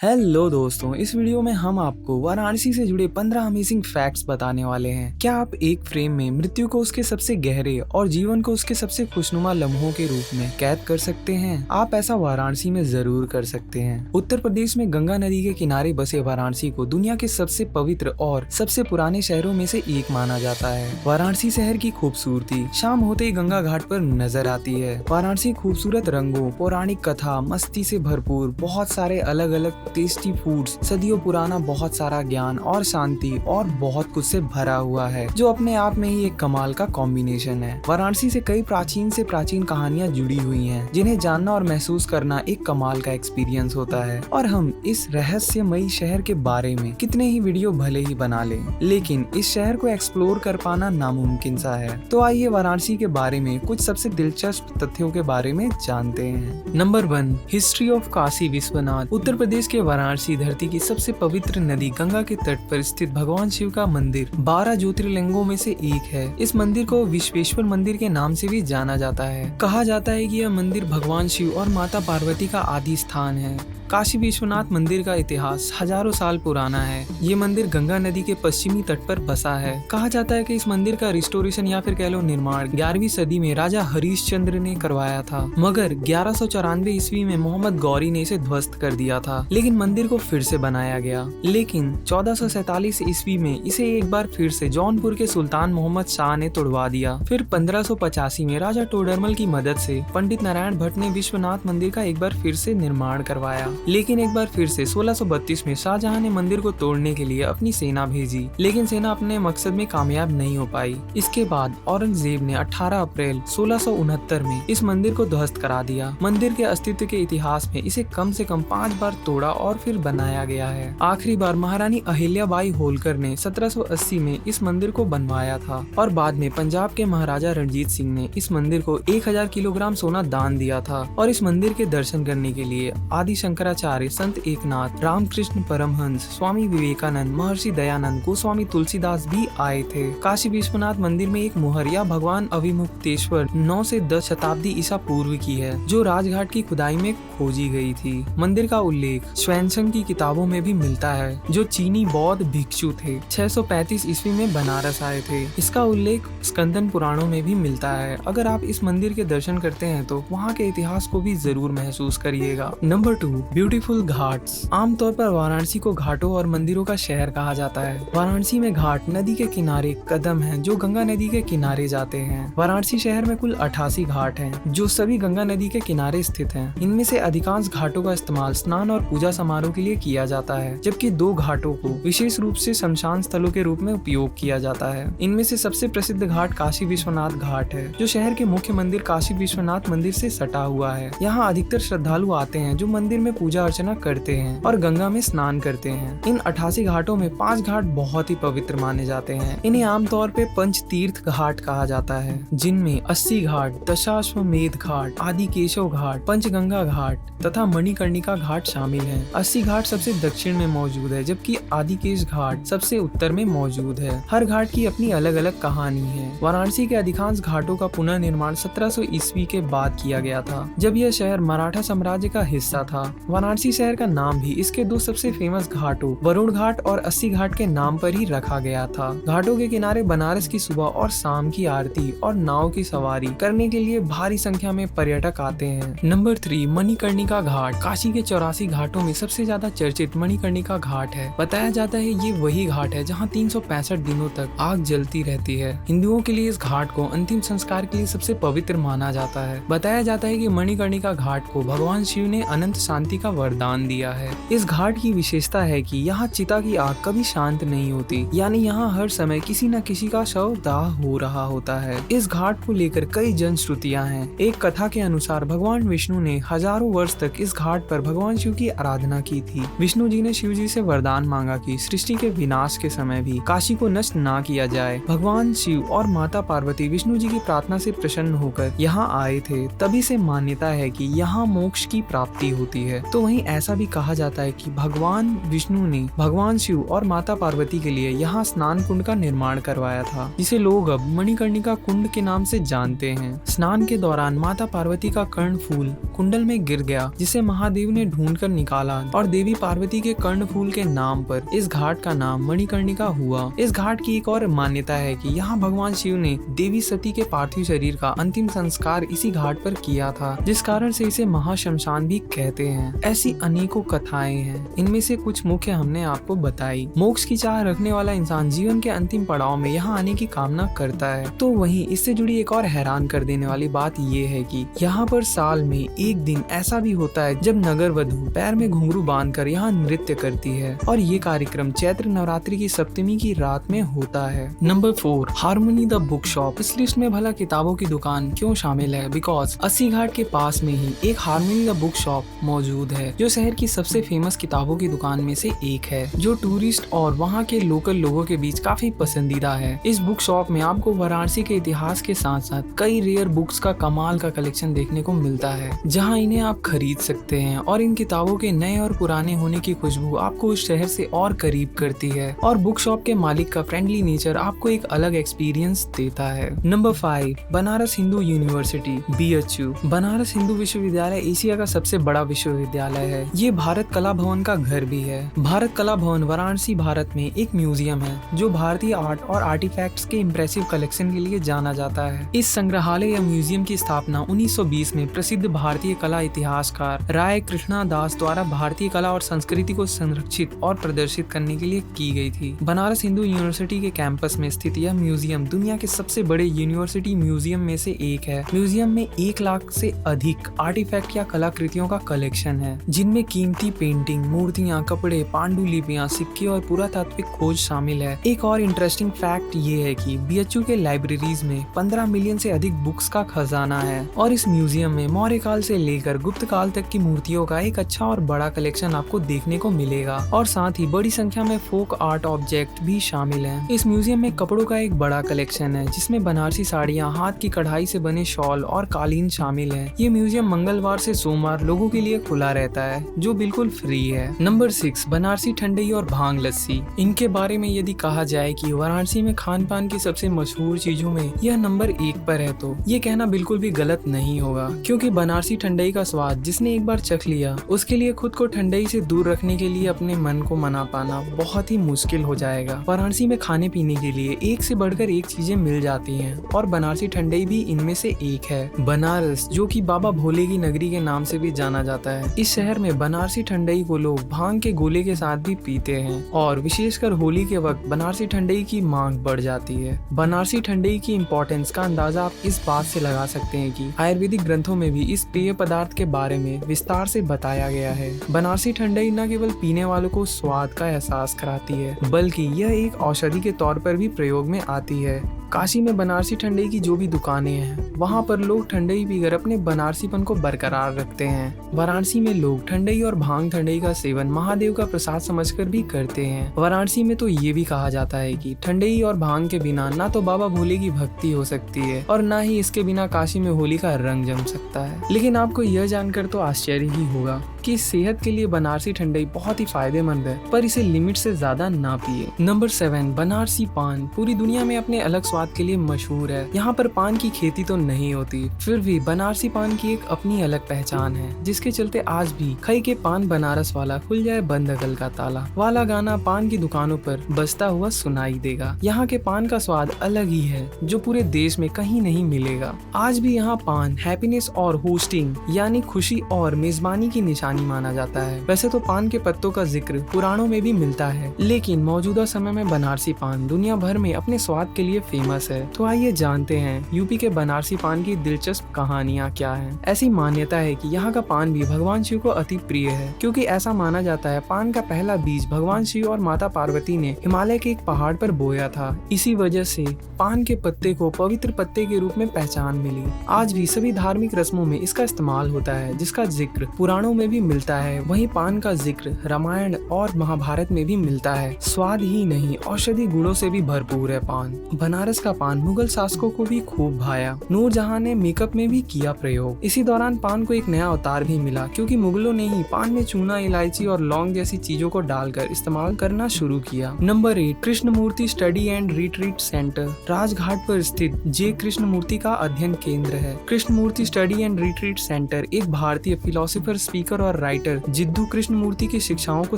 Hello दोस्तों, इस video में हम आपको वाराणसी से जुड़े 15 अमेजिंग फैक्ट्स बताने वाले हैं। क्या आप एक फ्रेम में मृत्यु को उसके सबसे गहरे और जीवन को उसके सबसे खुशनुमा लम्हों के रूप में कैद कर सकते हैं? आप ऐसा वाराणसी में जरूर कर सकते हैं। उत्तर प्रदेश में गंगा नदी के किनारे बसे वाराणसी को दुनिया के सबसे पवित्र और सबसे पुराने शहरों में से एक माना जाता है। वाराणसी शहर की खूबसूरती शाम होते ही गंगा घाट पर नजर आती है। वाराणसी खूबसूरत रंगों, पौराणिक कथा, मस्ती से भरपूर बहुत सारे अलग अलग टेस्टी फूड्स, सदियों पुराना बहुत सारा ज्ञान और शांति और बहुत कुछ से भरा हुआ है, जो अपने आप में ही एक कमाल का कॉम्बिनेशन है। वाराणसी से कई प्राचीन कहानियां जुड़ी हुई हैं, जिन्हें जानना और महसूस करना एक कमाल का एक्सपीरियंस होता है। और हम इस रहस्यमयी शहर के बारे में कितने ही वीडियो भले ही बना लें, लेकिन इस शहर को एक्सप्लोर कर पाना नामुमकिन सा है। तो आइए वाराणसी के बारे में कुछ सबसे दिलचस्प तथ्यों के बारे में जानते हैं। Number 1, history of Kashi Vishwanath. Uttar Pradesh के वाराणसी धरती की सबसे पवित्र नदी गंगा के तट पर स्थित भगवान शिव का मंदिर 12 ज्योतिर्लिंगों में से एक है। इस मंदिर को विश्वेश्वर मंदिर के नाम से भी जाना जाता है। कहा जाता है कि यह मंदिर भगवान शिव और माता पार्वती का आदि स्थान है। काशी विश्वनाथ मंदिर का इतिहास हजारों साल पुराना है। ये मंदिर गंगा नदी के पश्चिमी तट पर बसा है। कहा जाता है कि इस मंदिर का रिस्टोरेशन या फिर कह लो निर्माण 11वीं सदी में राजा हरिश्चंद्र ने करवाया था, मगर 1194 ईस्वी में मोहम्मद गौरी ने इसे ध्वस्त कर दिया था। लेकिन मंदिर को फिर से बनाया गया। लेकिन 1447 ईस्वी में इसे एक बार फिर से जौनपुर के सुल्तान मोहम्मद शाह ने तोड़वा दिया। फिर 1585 में राजा टोडरमल की मदद से पंडित नारायण भट्ट ने विश्वनाथ मंदिर का एक बार फिर से निर्माण करवाया। लेकिन एक बार फिर से 1632 में शाहजहां ने मंदिर को तोड़ने के लिए अपनी सेना भेजी, लेकिन सेना अपने मकसद में कामयाब नहीं हो पाई। इसके बाद औरंगजेब ने 18 अप्रैल 1669 में इस मंदिर को ध्वस्त करा दिया। मंदिर के अस्तित्व के इतिहास में इसे कम से कम 5 बार तोड़ा और फिर बनाया गया है। आखिरी बार महारानी अहिल्याबाई होलकर ने 1780 में इस मंदिर को बनवाया था और बाद में पंजाब के महाराजा रणजीत सिंह ने इस मंदिर को 1000 किलोग्राम सोना दान दिया था। और इस मंदिर के दर्शन करने के लिए आदि शंकराचार्य, संत एकनाथ, रामकृष्ण परमहंस, स्वामी विवेकानंद, महर्षि दयानंद, गोस्वामी तुलसीदास भी आए थे। काशी विश्वनाथ मंदिर में एक मुहर या भगवान अविमुक्तेश्वर 9 से 10 शताब्दी ईसा पूर्व की है, जो राजघाट की खुदाई में खोजी गई थी। मंदिर का उल्लेख स्वयंसंग की किताबों में भी मिलता है, जो चीनी बौद्ध भिक्षु थे। 635 ईस्वी में बनारस आए थे। इसका उल्लेख स्कंदन पुराणों में भी मिलता है। अगर आप इस मंदिर के दर्शन करते हैं तो वहाँ के इतिहास को भी जरूर महसूस करिएगा। Number 2, beautiful Ghats. आमतौर पर वाराणसी को घाटों और मंदिरों का शहर कहा जाता है। वाराणसी में घाट नदी के किनारे कदम हैं, जो गंगा नदी के किनारे जाते हैं। वाराणसी शहर में कुल 88 घाट हैं, जो सभी गंगा नदी के किनारे स्थित हैं। इनमें से अधिकांश घाटों का इस्तेमाल स्नान और पूजा समारोह के लिए किया जाता है, जबकि 2 घाटों को विशेष रूप से शमशान स्थलों के रूप में उपयोग किया जाता है। इनमें से सबसे प्रसिद्ध घाट काशी विश्वनाथ घाट है, जो शहर के मुख्य मंदिर काशी विश्वनाथ मंदिर से सटा हुआ है। यहाँ अधिकतर श्रद्धालु आते हैं, जो मंदिर में पूजा अर्चना करते हैं और गंगा में स्नान करते हैं। इन 88 घाटों में 5 घाट बहुत ही पवित्र माने जाते हैं। इन्हें आमतौर पे पंचतीर्थ घाट कहा जाता है, जिनमें 80 घाट, दशाश्वमेध घाट, आदि केशव घाट, पंचगंगा घाट तथा मणिकर्णिका घाट शामिल हैं। 80 घाट सबसे दक्षिण में मौजूद है, जबकि आदिकेश घाट सबसे उत्तर में मौजूद है। हर घाट की अपनी अलग अलग कहानी है। वाराणसी के अधिकांश घाटों का पुनर्निर्माण 1700 ईस्वी के बाद किया गया था, जब यह शहर मराठा साम्राज्य का हिस्सा था। वाराणसी शहर का नाम भी इसके 2 सबसे फेमस घाटों वरुण घाट और 80 घाट के नाम पर ही रखा गया था। घाटों के किनारे बनारस की सुबह और शाम की आरती और नाव की सवारी करने के लिए भारी संख्या में पर्यटक आते हैं। नंबर 3, मणिकर्णिका घाट। काशी के 84 घाटों में सबसे ज्यादा चर्चित मणिकर्णिका घाट है। बताया जाता है ये वही घाट है जहाँ 365 दिनों तक आग जलती रहती है। हिंदुओं के लिए इस घाट को अंतिम संस्कार के लिए सबसे पवित्र माना जाता है। बताया जाता है कि मणिकर्णिका घाट को भगवान शिव ने अनंत शांति का वरदान दिया है। इस घाट की विशेषता है कि यहाँ चिता की आग कभी शांत नहीं होती, यानी यहाँ हर समय किसी न किसी का शव दाह हो रहा होता है। इस घाट को लेकर कई जनश्रुतियाँ हैं। एक कथा के अनुसार भगवान विष्णु ने हजारों वर्ष तक इस घाट पर भगवान शिव की आराधना की थी। विष्णु जी ने शिव जी से वरदान मांगा कि सृष्टि के विनाश के समय भी काशी को नष्ट ना किया जाए। भगवान शिव और माता पार्वती विष्णु जी की प्रार्थना से प्रसन्न होकर यहाँ आए थे। तभी से मान्यता है कि यहाँ मोक्ष की प्राप्ति होती है। तो वहीं ऐसा भी कहा जाता है कि भगवान विष्णु ने भगवान शिव और माता पार्वती के लिए यहाँ स्नान कुंड का निर्माण करवाया था, जिसे लोग अब मणिकर्णिका कुंड के नाम से जानते हैं। स्नान के दौरान माता पार्वती का कर्ण फूल कुंडल में गिर गया, जिसे महादेव ने ढूंढकर निकाला प्रहलाद और देवी पार्वती के कर्णफूल के नाम पर इस घाट का नाम मणिकर्णिका हुआ। इस घाट की एक और मान्यता है कि यहाँ भगवान शिव ने देवी सती के पार्थिव शरीर का अंतिम संस्कार इसी घाट पर किया था, जिस कारण से इसे महाशमशान भी कहते हैं। ऐसी अनेकों कथाएं हैं, इनमें से कुछ मुख्य हमने आपको बताई। मोक्ष की चाह रखने वाला इंसान जीवन के अंतिम पड़ाव में यहाँ आने की कामना करता है। तो वहीं इससे जुड़ी एक और हैरान कर देने वाली बात ये है कि यहाँ पर साल में एक दिन ऐसा भी होता है जब नगर वधू पैर में घुंघरू बांधकर यहाँ नृत्य करती है, और ये कार्यक्रम चैत्र नवरात्रि की सप्तमी की रात में होता है। Number 4, harmony the book shop. इस लिस्ट में भला किताबों की दुकान क्यों शामिल है? बिकॉज अस्सी घाट के पास में ही एक हारमोनी द बुक शॉप मौजूद है, जो शहर की सबसे फेमस किताबों की दुकान में से एक है, जो टूरिस्ट और वहाँ के लोकल लोगों के बीच काफी पसंदीदा है। इस बुक शॉप में आपको वाराणसी के इतिहास के साथ साथ कई रेयर बुक्स का कमाल का कलेक्शन देखने को मिलता है, जहाँ इन्हें आप खरीद सकते हैं, और इन किताबों के नए और पुराने होने की खुशबू आपको उस शहर से और करीब करती है, और बुक शॉप के मालिक का फ्रेंडली नेचर आपको एक अलग एक्सपीरियंस देता है। Number 5, Banaras Hindu university BHU। Banaras Hindu विश्वविद्यालय एशिया का सबसे बड़ा विश्वविद्यालय है। ये भारत कला भवन का घर भी है। भारत कला भवन वाराणसी भारत में एक म्यूजियम है, जो भारतीय आर्ट और आर्टिफैक्ट्स के इम्प्रेसिव कलेक्शन के लिए जाना जाता है। इस संग्रहालय या म्यूजियम की स्थापना 1920 में प्रसिद्ध भारतीय कला इतिहासकार राय कृष्णा दास द्वारा भारतीय कला और संस्कृति को संरक्षित और प्रदर्शित करने के लिए की गई थी। बनारस हिंदू यूनिवर्सिटी के कैंपस में स्थित यह म्यूजियम दुनिया के सबसे बड़े यूनिवर्सिटी म्यूजियम में से एक है। म्यूजियम में 1 लाख से अधिक आर्टिफैक्ट या कलाकृतियों का कलेक्शन है, जिनमें कीमती पेंटिंग, मूर्तियां, कपड़े, पांडुलिपियां, सिक्के और पुरातात्विक खोज शामिल है। एक और इंटरेस्टिंग फैक्ट ये है कि BHU के लाइब्रेरीज में 15 मिलियन से अधिक बुक्स का खजाना है, और इस म्यूजियम में मौर्य काल से लेकर गुप्त काल तक की मूर्तियों का एक अच्छा और बड़ा कलेक्शन आपको देखने को मिलेगा, और साथ ही बड़ी संख्या में फोक आर्ट ऑब्जेक्ट भी शामिल हैं। इस म्यूजियम में कपड़ों का एक बड़ा कलेक्शन है, जिसमें बनारसी साड़ियाँ, हाथ की कढ़ाई से बने शॉल और कालीन शामिल है। ये म्यूजियम मंगलवार से सोमवार लोगों के लिए खुला रहता है, जो बिल्कुल फ्री है। नंबर 6, बनारसी ठंडई और भांग लस्सी। इनके बारे में यदि कहा जाए कि वाराणसी में खान पान की सबसे मशहूर चीजों में यह नंबर 1 पर है, तो ये कहना बिल्कुल भी गलत नहीं होगा, क्योंकि बनारसी ठंडई का स्वाद जिसने एक बार चख लिया, उसके लिए खुद को ठंडई से दूर रखने के लिए अपने मन को मना पाना बहुत ही मुश्किल हो जाएगा। वाराणसी में खाने पीने के लिए एक से बढ़कर एक चीजें मिल जाती हैं, और बनारसी ठंडई भी इनमें से एक है। बनारस, जो कि बाबा भोले की नगरी के नाम से भी जाना जाता है, इस शहर में बनारसी ठंडई को लोग भांग के गोले के साथ भी पीते हैं, और विशेषकर होली के वक्त बनारसी ठंडई की मांग बढ़ जाती है। बनारसी ठंडई की इम्पोर्टेंस का अंदाजा आप इस बात से लगा सकते हैं कि आयुर्वेदिक ग्रंथों में भी इस पेय पदार्थ के बारे में विस्तार से बताया गया है। बनारसी ठंडई न केवल पीने वालों को स्वाद का एहसास कराती है, बल्कि यह एक औषधि के तौर पर भी प्रयोग में आती है। काशी में बनारसी ठंडई की जो भी दुकानें हैं, वहाँ पर लोग ठंडई पीकर अपने बनारसीपन को बरकरार रखते हैं। वाराणसी में लोग ठंडई और भांग ठंडई का सेवन महादेव का प्रसाद समझकर भी करते हैं। वाराणसी में तो ये भी कहा जाता है कि ठंडई और भांग के बिना ना तो बाबा भोले की भक्ति हो सकती है, और ना ही इसके बिना काशी में होली का रंग जम सकता है। लेकिन आपको यह जानकर तो आश्चर्य ही होगा कि सेहत के लिए बनारसी ठंडई बहुत ही फायदेमंद है, पर इसे लिमिट से ज्यादा ना पिए। नंबर 7, बनारसी पान पूरी दुनिया में अपने अलग स्वाद के लिए मशहूर है। यहाँ पर पान की खेती तो नहीं होती, फिर भी बनारसी पान की एक अपनी अलग पहचान है, जिसके चलते आज भी खई के पान बनारस वाला खुल जाए बंद अकल का ताला वाला गाना पान की दुकानों पर बजता हुआ सुनाई देगा। यहाँ के पान का स्वाद अलग ही है, जो पूरे देश में कहीं नहीं मिलेगा। आज भी यहाँ पान हैप्पीनेस और होस्टिंग यानी खुशी और मेजबानी की निशानी माना जाता है। वैसे तो पान के पत्तों का जिक्र पुराणों में भी मिलता है, लेकिन मौजूदा समय में बनारसी पान दुनिया भर में अपने स्वाद के लिए फेमस है। तो आइए जानते हैं यूपी के बनारसी पान की दिलचस्प कहानियाँ क्या हैं। ऐसी मान्यता है कि यहाँ का पान भी भगवान शिव को अति प्रिय है, क्योंकि ऐसा माना जाता है पान का पहला बीज भगवान शिव और माता पार्वती ने हिमालय के एक पहाड़ पर बोया था। इसी वजह से पान के पत्ते को पवित्र पत्ते के रूप में पहचान मिली। आज भी सभी धार्मिक रस्मों में इसका इस्तेमाल होता है, जिसका जिक्र पुराणों में भी मिलता है। वहीं पान का जिक्र रामायण और महाभारत में भी मिलता है। स्वाद ही नहीं, औषधि गुणों से भी भरपूर है पान। बनारस बनारस का पान मुगल शासकों को भी खूब भाया। नूरजहां ने मेकअप में भी किया प्रयोग। इसी दौरान पान को एक नया अवतार भी मिला, क्योंकि मुगलों ने ही पान में चूना, इलायची और लौंग जैसी चीजों को डालकर इस्तेमाल करना शुरू किया। Number 8, Krishnamurti study and retreat centre Rajghat पर स्थित जे कृष्णमूर्ति का अध्ययन केंद्र है। Krishnamurti study and retreat centre एक भारतीय फिलोसोफर, स्पीकर और राइटर जिद्दू कृष्णमूर्ति की शिक्षाओं को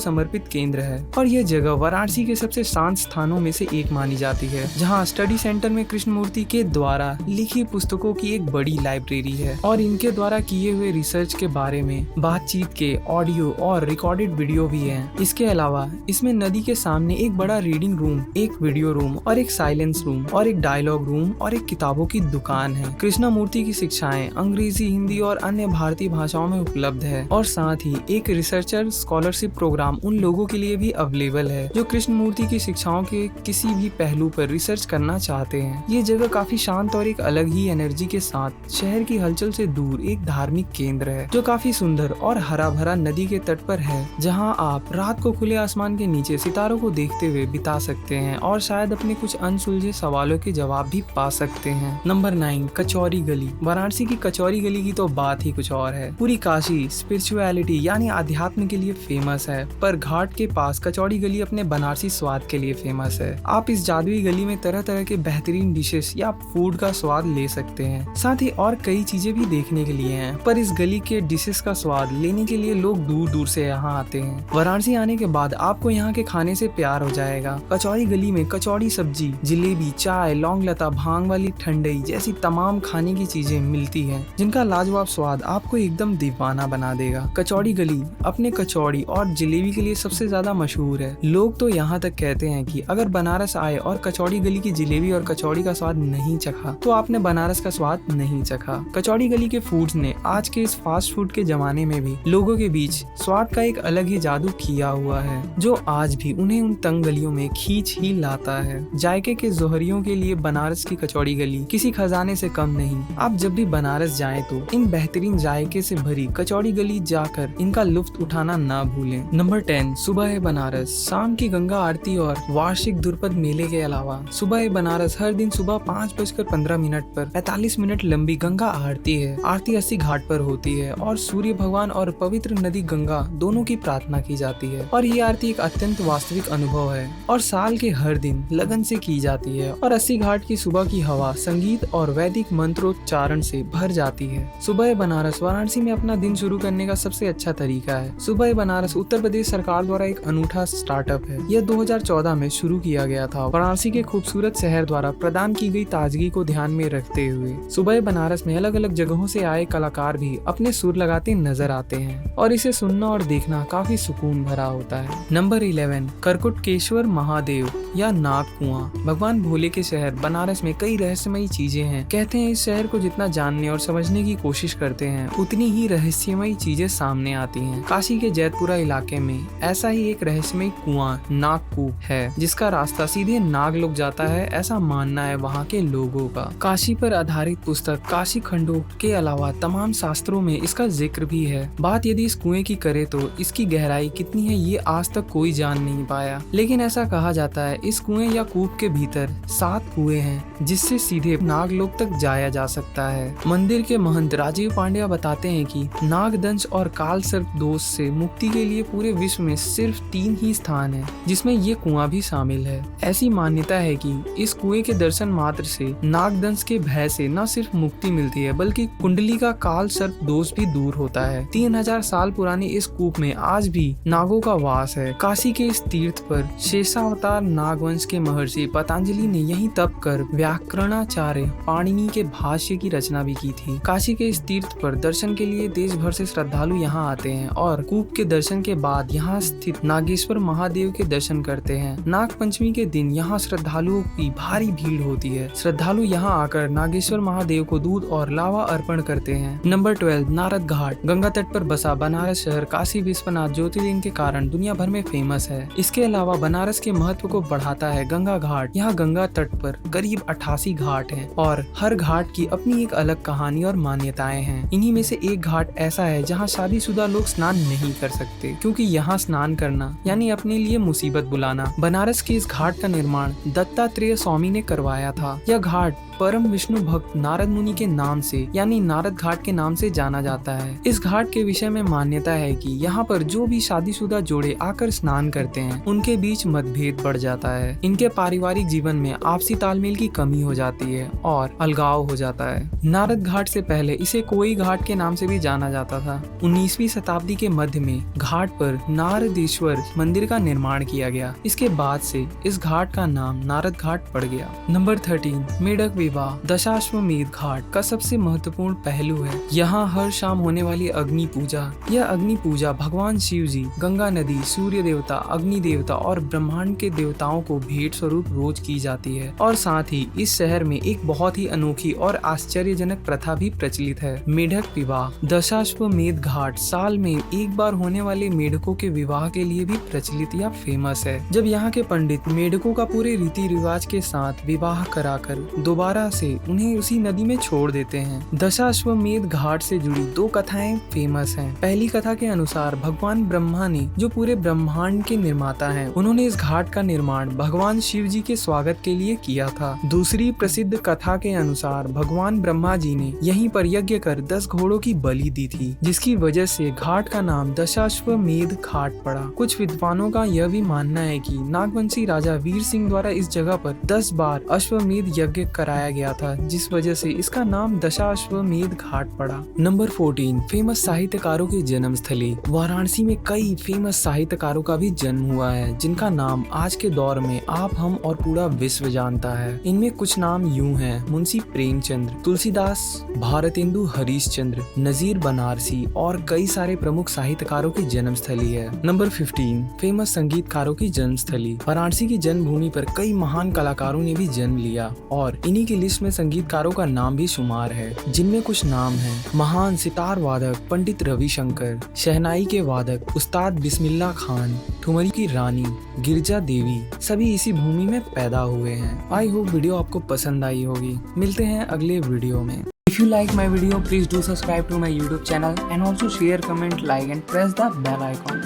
समर्पित केंद्र है और यह जगह वाराणसी के सबसे शांत स्थानों में से एक मानी जाती है, जहां स्टडी सेंटर में कृष्णमूर्ति के द्वारा लिखी पुस्तकों की एक बड़ी लाइब्रेरी है और इनके द्वारा किए हुए रिसर्च के बारे में बातचीत के ऑडियो और रिकॉर्डेड वीडियो भी है। इसके अलावा इसमें नदी के सामने एक बड़ा रीडिंग रूम, एक वीडियो रूम और एक साइलेंस रूम और एक डायलॉग रूम और एक किताबों की दुकान है। कृष्णमूर्ति की शिक्षाएं अंग्रेजी, हिंदी और अन्य भारतीय भाषाओं में उपलब्ध है और साथ ही एक रिसर्चर स्कॉलरशिप प्रोग्राम उन लोगों के लिए भी अवेलेबल है जो कृष्णमूर्ति की शिक्षाओं के किसी भी पहलू पर रिसर्च करना चाहते हैं। ये जगह काफी शांत और एक अलग ही एनर्जी के साथ शहर की हलचल से दूर एक धार्मिक केंद्र है जो काफी सुंदर और हरा भरा नदी के तट पर है, जहां आप रात को खुले आसमान के नीचे सितारों को देखते हुए बिता सकते हैं और शायद अपने कुछ अनसुलझे सवालों के जवाब भी पा सकते हैं। नंबर 9, कचौरी गली। वाराणसी की कचौरी गली की तो बात ही कुछ और है। पूरी काशी स्पिरिचुअलिटी यानी आध्यात्म के लिए फेमस है, पर घाट के पास कचौरी गली अपने बनारसी स्वाद के लिए फेमस है। आप इस जादुई गली में तरह तरह के बेहतरीन डिशेस या फूड का स्वाद ले सकते हैं। साथ ही और कई चीजें भी देखने के लिए हैं, पर इस गली के डिशेस का स्वाद लेने के लिए लोग दूर दूर से यहाँ आते हैं। वाराणसी आने के बाद आपको यहाँ के खाने से प्यार हो जाएगा। कचौरी गली में कचौड़ी सब्जी, जलेबी, चाय, लौंग लता, भांग वाली ठंडई जैसी तमाम खाने की चीजें मिलती हैं, जिनका लाजवाब स्वाद आपको एकदम दीवाना बना देगा। कचौड़ी गली अपने कचौड़ी और जलेबी के लिए सबसे ज्यादा मशहूर है। लोग तो यहाँ तक कहते हैं कि अगर बनारस आए और कचौड़ी गली की जलेबी और कचौड़ी का स्वाद नहीं चखा तो आपने बनारस का स्वाद नहीं चखा। कचौड़ी गली के फूड्स ने आज के इस फास्ट फूड के जमाने में भी लोगों के बीच स्वाद का एक अलग ही जादू किया हुआ है, जो आज भी उन्हें उन तंग गलियों में खींच ही लाता है। जायके के जोहरियों के लिए बनारस की कचौड़ी गली किसी खजाने से कम नहीं। आप जब भी बनारस जाएं तो इन बेहतरीन जायके से भरी कचौड़ी गली जाकर इनका लुत्फ उठाना ना भूलें। नंबर 10, सुबह है बनारस। शाम की गंगा आरती और वार्षिक ध्रुपद मेले के अलावा सुबह है बनारस हर दिन सुबह 5:15 पर 45 मिनट लंबी गंगा आरती है। आरती अस्सी घाट पर होती है और सूर्य भगवान और पवित्र नदी गंगा दोनों की प्रार्थना की जाती है और ये आरती एक अत्यंत वास्तविक अनुभव है और साल के हर दिन लगन से की जाती है और अस्सी घाट की सुबह की हवा संगीत और वैदिक मंत्रोच्चारण से भर जाती है। सुबह बनारस वाराणसी में अपना दिन शुरू करने का सबसे अच्छा तरीका है। सुबह बनारस उत्तर प्रदेश सरकार द्वारा एक अनूठा स्टार्टअप है। यह 2014 में शुरू किया गया था। वाराणसी के खूबसूरत शहर द्वारा प्रदान की गई ताजगी को ध्यान में रखते हुए सुबह बनारस में अलग अलग जगहों से आए कलाकार भी अपने सुर लगाते नजर आते हैं और इसे सुनना और देखना काफी सुकून भरा होता है। नंबर 11, करकुटकेश्वर महादेव या नाग कुआं। भगवान भोले के शहर बनारस में कई रहस्यमयी चीजें हैं। कहते हैं इस शहर को जितना जानने और समझने की कोशिश करते हैं उतनी ही रहस्यमयी चीजें सामने आती हैं। काशी के जैतपुरा इलाके में ऐसा ही एक रहस्यमयी कुआं नागकूप है, जिसका रास्ता सीधे नागलोक जाता है, ऐसा मानना है वहाँ के लोगों का। काशी पर आधारित पुस्तक काशी खंडों के अलावा तमाम शास्त्रों में इसका जिक्र भी है। बात यदि इस कुएं की करे तो इसकी गहराई कितनी है ये आज तक कोई जान नहीं पाया, लेकिन ऐसा कहा जाता है इस कुएं या कूप के भीतर 7 कुएं हैं जिससे सीधे नागलोक तक जाया जा सकता है। मंदिर के महंत राजीव पांड्या बताते हैं कि नागदंश और काल सर्प दोष से मुक्ति के लिए पूरे विश्व में सिर्फ 3 ही स्थान है जिसमें ये कुआं भी शामिल है। ऐसी मान्यता है कि इस कुएं के दर्शन मात्र से नागदंश के भय से न सिर्फ मुक्ति मिलती है बल्कि कुंडली का काल सर्प दोष भी दूर होता है। 3000 साल पुरानी इस कूप में आज भी नागों का वास है। काशी के इस तीर्थ पर शेषावतार नागवंश के महर्षि पतंजलि ने यहीं तप कर व्याकरणाचार्य पाणिनि के भाष्य की रचना भी की थी। काशी के इस तीर्थ पर दर्शन के लिए देश भर से श्रद्धालु यहाँ आते हैं और कूप के दर्शन के बाद यहाँ स्थित नागेश्वर महादेव के दर्शन करते हैं। नाग पंचमी के दिन यहाँ श्रद्धालुओं की भारी भीड़ होती है। श्रद्धालु यहाँ आकर नागेश्वर महादेव को दूध और लावा अर्पण करते हैं। नंबर 12, नारद घाट। गंगा तट पर बसा बनारस शहर काशी विश्वनाथ ज्योतिर्लिंग के कारण दुनिया भर में फेमस है। इसके अलावा बनारस के महत्व को बढ़ाता है गंगा घाट। यहाँ गंगा तट पर करीब 88 घाट हैं और हर घाट की अपनी एक अलग कहानी और मान्यताएं हैं। इन्हीं में से एक घाट ऐसा है जहाँ शादीशुदा लोग स्नान नहीं कर सकते, क्योंकि यहाँ स्नान करना यानी अपने लिए मुसीबत बुलाना। बनारस के इस घाट का निर्माण दत्तात्रेय स्वामी स्वामी ने करवाया था। यह घाट परम विष्णु भक्त नारद मुनि के नाम से यानी नारद घाट के नाम से जाना जाता है। इस घाट के विषय में मान्यता है कि यहाँ पर जो भी शादीशुदा जोड़े आकर स्नान करते हैं उनके बीच मतभेद बढ़ जाता है। इनके पारिवारिक जीवन में आपसी तालमेल की कमी हो जाती है और अलगाव हो जाता है। नारद घाट से पहले इसे कोई घाट के नाम से भी जाना जाता था। 19वीं शताब्दी के मध्य में घाट पर नारदेश्वर मंदिर का निर्माण किया गया। इसके बाद से इस घाट का नाम नारद घाट पड़ गया। नंबर 13 मेढक विवाह दशाश्वमेध घाट का सबसे महत्वपूर्ण पहलू है यहाँ हर शाम होने वाली अग्नि पूजा। यह अग्नि पूजा भगवान शिव जी, गंगा नदी, सूर्य देवता, अग्नि देवता और ब्रह्मांड के देवताओं को भेंट स्वरूप रोज की जाती है। और साथ ही इस शहर में एक बहुत ही अनोखी और आश्चर्यजनक प्रथा भी प्रचलित है। मेढक विवाह दशाश्वमेध घाट साल में एक बार होने वाले मेढकों के विवाह के लिए भी प्रचलित या फेमस है। जब यहाँ के पंडित मेढकों का पूरे रीति रिवाज के साथ विवाह कराकर दोबारा से उन्हें उसी नदी में छोड़ देते हैं। दशाश्वमेध घाट से जुड़ी 2 कथाएं फेमस हैं। पहली कथा के अनुसार भगवान ब्रह्मा ने, जो पूरे ब्रह्मांड के निर्माता हैं, उन्होंने इस घाट का निर्माण भगवान शिव जी के स्वागत के लिए किया था। दूसरी प्रसिद्ध कथा के अनुसार भगवान ब्रह्मा जी ने यहीं पर यज्ञ कर 10 घोड़ों की बलि दी थी, जिसकी वजह से घाट का नाम दशाश्वमेध घाट पड़ा। कुछ विद्वानों का यह भी मानना है कि नागवंशी राजा वीर सिंह द्वारा इस जगह पर 10 बार अश्वमेध यज्ञ कराया गया था, जिस वजह से इसका नाम दशाश्वमेध घाट पड़ा। नंबर 14 फेमस साहित्यकारों की जन्म स्थली। वाराणसी में कई फेमस साहित्यकारों का भी जन्म हुआ है, जिनका नाम आज के दौर में आप, हम और पूरा विश्व जानता है। इनमें कुछ नाम यूं हैं: मुंशी प्रेमचंद्र, तुलसीदास, भारतेंदु हरीशचंद्र, नजीर बनारसी और कई सारे प्रमुख साहित्यकारों की जन्म स्थली है। नंबर 15 फेमस संगीतकारों की जन्म स्थली। वाराणसी की जन्मभूमि पर कई महान कलाकारों ने भी जन्म लिया और इन्हीं की लिस्ट में संगीतकारों का नाम भी शुमार है, जिनमें कुछ नाम हैं: महान सितार वादक पंडित रविशंकर, शहनाई के वादक उस्ताद बिस्मिल्लाह खान, ठुमरी की रानी गिरजा देवी, सभी इसी भूमि में पैदा हुए हैं। आई होप वीडियो आपको पसंद आई होगी। मिलते हैं अगले वीडियो में। If you like my video, please do subscribe to my YouTube channel and also share, comment, like and press the bell icon.